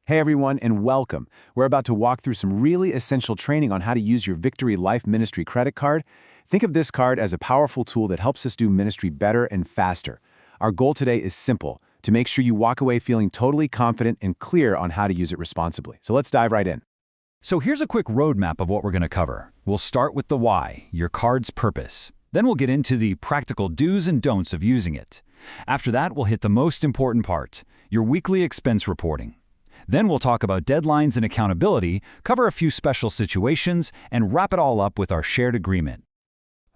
Hey everyone, and welcome. We're about to walk through some really essential training on how to use your Victory Life Ministry credit card. Think of this card as a powerful tool that helps us do ministry better and faster. Our goal today is simple, to make sure you walk away feeling totally confident and clear on how to use it responsibly. So let's dive right in. So here's a quick roadmap of what we're going to cover. We'll start with the why, your card's purpose. Then we'll get into the practical do's and don'ts of using it. After that, we'll hit the most important part, your weekly expense reporting. Then we'll talk about deadlines and accountability, cover a few special situations, and wrap it all up with our shared agreement.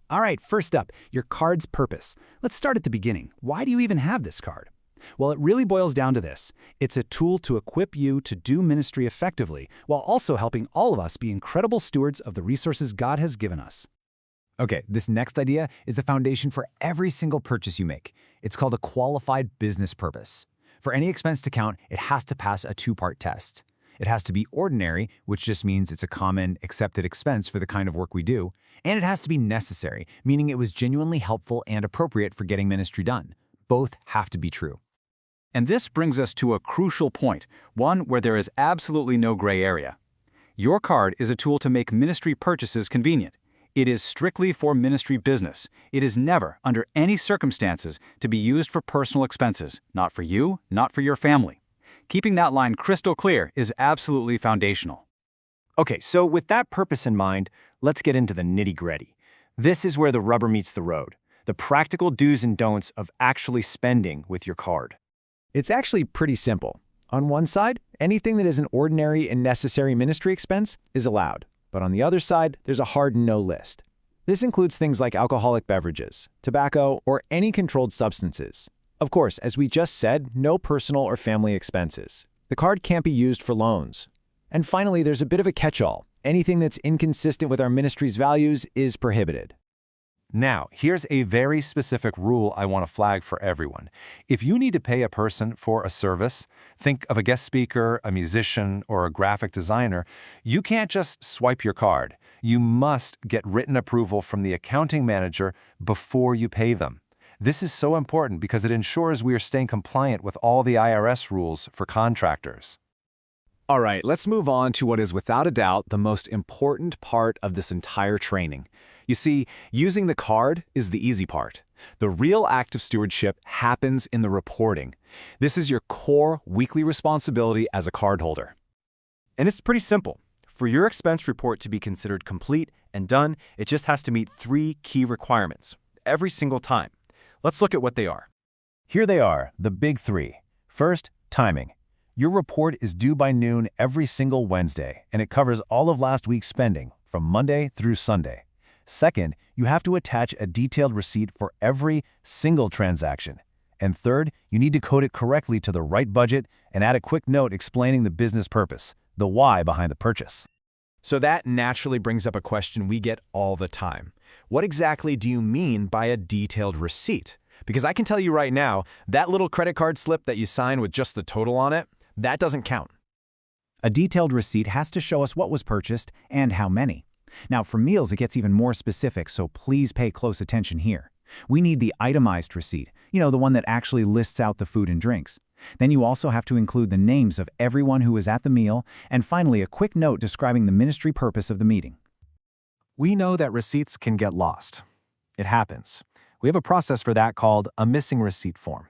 All right, first up, your card's purpose. Let's start at the beginning. Why do you even have this card? Well, it really boils down to this. It's a tool to equip you to do ministry effectively, while also helping all of us be incredible stewards of the resources God has given us. Okay, this next idea is the foundation for every single purchase you make. It's called a qualified business purpose. For any expense to count, it has to pass a two-part test. It has to be ordinary, which just means it's a common, accepted expense for the kind of work we do, and it has to be necessary, meaning it was genuinely helpful and appropriate for getting ministry done. Both have to be true. And this brings us to a crucial point, one where there is absolutely no gray area. Your card is a tool to make ministry purchases convenient. It is strictly for ministry business. It is never, under any circumstances, to be used for personal expenses, not for you, not for your family. Keeping that line crystal clear is absolutely foundational. Okay, so with that purpose in mind, let's get into the nitty-gritty. This is where the rubber meets the road, the practical do's and don'ts of actually spending with your card. It's actually pretty simple. On one side, anything that is an ordinary and necessary ministry expense is allowed. But on the other side, there's a hard no list. This includes things like alcoholic beverages, tobacco, or any controlled substances. Of course, as we just said, no personal or family expenses. The card can't be used for loans. And finally, there's a bit of a catch-all. Anything that's inconsistent with our ministry's values is prohibited. Now, here's a very specific rule I want to flag for everyone. If you need to pay a person for a service, think of a guest speaker, a musician, or a graphic designer, you can't just swipe your card. You must get written approval from the accounting manager before you pay them. This is so important because it ensures we are staying compliant with all the IRS rules for contractors. All right, let's move on to what is without a doubt the most important part of this entire training. You see, using the card is the easy part. The real act of stewardship happens in the reporting. This is your core weekly responsibility as a cardholder. And it's pretty simple. For your expense report to be considered complete and done, it just has to meet 3 key requirements every single time. Let's look at what they are. Here they are, the big 3. First, timing. Your report is due by noon every single Wednesday, and it covers all of last week's spending, from Monday through Sunday. Second, you have to attach a detailed receipt for every single transaction. And third, you need to code it correctly to the right budget and add a quick note explaining the business purpose, the why behind the purchase. So that naturally brings up a question we get all the time. What exactly do you mean by a detailed receipt? Because I can tell you right now, that little credit card slip that you sign with just the total on it, that doesn't count. A detailed receipt has to show us what was purchased and how many. Now, for meals, it gets even more specific, so please pay close attention here. We need the itemized receipt, the one that actually lists out the food and drinks. Then you also have to include the names of everyone who was at the meal, and finally, a quick note describing the ministry purpose of the meeting. We know that receipts can get lost. It happens. We have a process for that called a missing receipt form.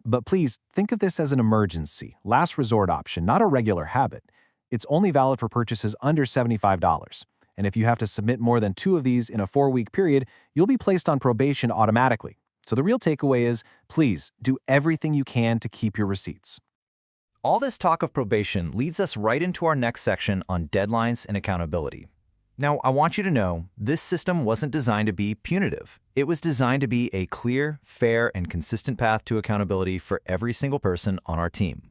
But please, think of this as an emergency, last resort option, not a regular habit. It's only valid for purchases under $75. And if you have to submit more than 2 of these in a 4-week period, you'll be placed on probation automatically. So the real takeaway is, please, do everything you can to keep your receipts. All this talk of probation leads us right into our next section on deadlines and accountability. Now, I want you to know, this system wasn't designed to be punitive. It was designed to be a clear, fair, and consistent path to accountability for every single person on our team.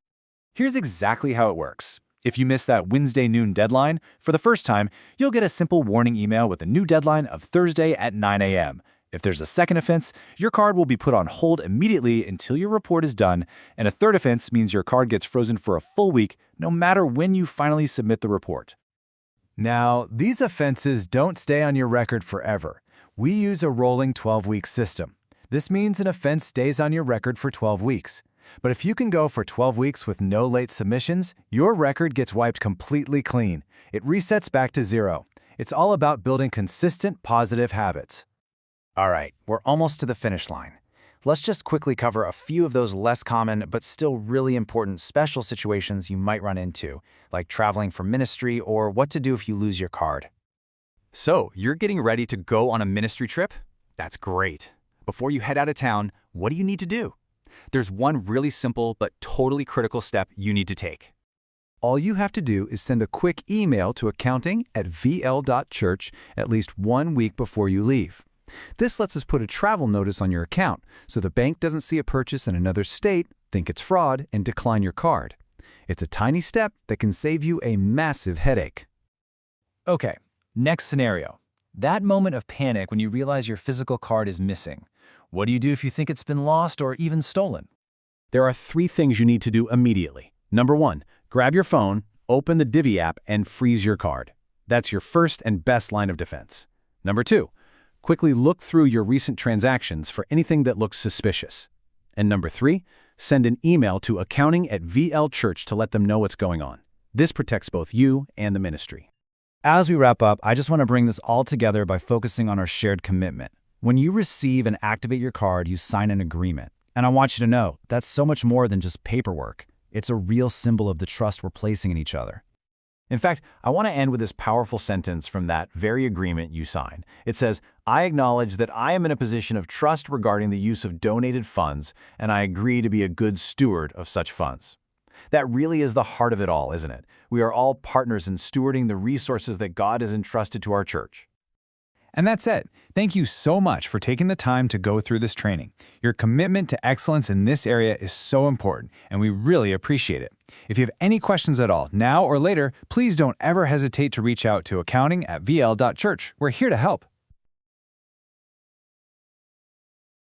Here's exactly how it works. If you miss that Wednesday noon deadline, for the first time, you'll get a simple warning email with a new deadline of Thursday at 9 a.m. If there's a second offense, your card will be put on hold immediately until your report is done, and a third offense means your card gets frozen for a full week, no matter when you finally submit the report. Now, these offenses don't stay on your record forever. We use a rolling 12-week system. This means an offense stays on your record for 12 weeks. But if you can go for 12 weeks with no late submissions, your record gets wiped completely clean. It resets back to zero. It's all about building consistent, positive habits. All right, we're almost to the finish line. Let's just quickly cover a few of those less common but still really important special situations you might run into, like traveling for ministry or what to do if you lose your card. So, you're getting ready to go on a ministry trip? That's great. Before you head out of town, what do you need to do? There's one really simple but totally critical step you need to take. All you have to do is send a quick email to accounting@vl.church at least 1 week before you leave. This lets us put a travel notice on your account so the bank doesn't see a purchase in another state, think it's fraud, and decline your card. It's a tiny step that can save you a massive headache. Okay, next scenario. That moment of panic when you realize your physical card is missing. What do you do if you think it's been lost or even stolen? There are 3 things you need to do immediately. Number 1, grab your phone, open the Divvy app, and freeze your card. That's your first and best line of defense. Number 2, quickly look through your recent transactions for anything that looks suspicious. And number 3, send an email to accounting@vl.church to let them know what's going on. This protects both you and the ministry. As we wrap up, I just want to bring this all together by focusing on our shared commitment. When you receive and activate your card, you sign an agreement. And I want you to know, that's so much more than just paperwork. It's a real symbol of the trust we're placing in each other. In fact, I want to end with this powerful sentence from that very agreement you signed. It says, "I acknowledge that I am in a position of trust regarding the use of donated funds, and I agree to be a good steward of such funds." That really is the heart of it all, isn't it? We are all partners in stewarding the resources that God has entrusted to our church. And that's it. Thank you so much for taking the time to go through this training. Your commitment to excellence in this area is so important, and we really appreciate it. If you have any questions at all, now or later, please don't ever hesitate to reach out to accounting@vl.church. We're here to help.